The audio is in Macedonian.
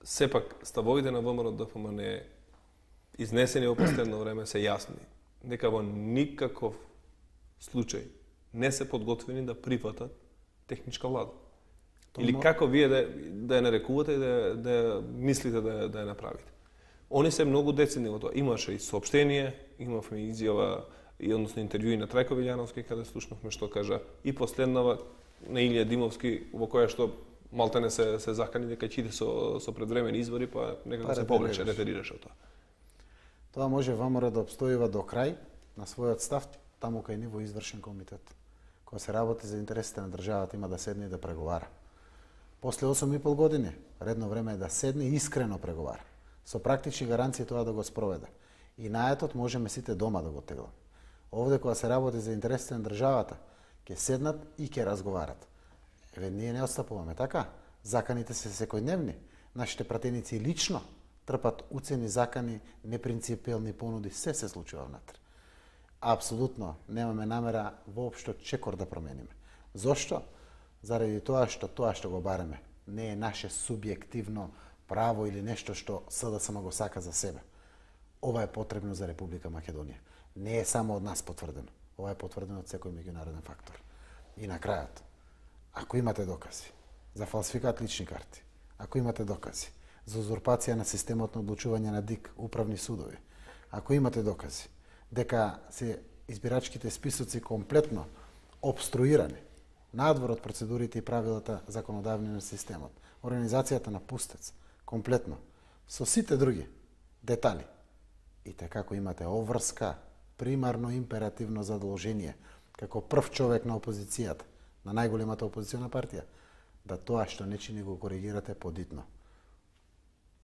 Сепак ставовите на ВМРО-ДФМН изнесени во последно време се јасни дека во никаков случај не се подготвени да прифатат техничка влада. Или како вие да ја нарекувате и да мислите да ја направите. Они се многу децидни во тоа. Имаше и соопштение, имавме изјава и односно интервјуи на Трајко Вилјановски каде слушнавме што кажа и последнава на Илија Димовски во која што малтене се закани дека ќе иде со предвремени избори, па некако се повлече, ретерираше тоа. Тоа може ВМРО да обстојува до крај на својот став таму кај ниво извршен комитет. Кога се работи за интересите на државата има да седне и да преговара. После 8,5 години редно време е да седне и искрено преговара. Со практични гаранции тоа да го спроведе. И наетот можеме сите дома да го теглам. Овде кога се работи за интересите на државата, ќе седнат и ќе разговарат. Еве ние не отстапуваме, така? Заканите се секојдневни. Нашите пратеници лично трпат уцени закани, непринципелни понуди, се случува внатре. Апсолутно немаме намера воопшто чекор да промениме. Зошто? Заради тоа што го бараме не е наше субјективно право или нешто што СДСМ го сака за себе. Ова е потребно за Република Македонија. Не е само од нас потврдено. Ова е потврдено од секој меѓународен фактор. И на крајот, ако имате докази за фалсификат лични карти, ако имате докази за узурпација на системот на одлучување на ДИК, управни судови, ако имате докази дека се избирачките списоци комплетно обструирани, надвор од процедурите и правилата законодавни на системот, организацијата на пустец, комплетно, со сите други детали, и така како имате обврска, примарно императивно задолжение, како прв човек на опозицијата, на најголемата опозицијна партија, да тоа што не чини го коригирате подитно.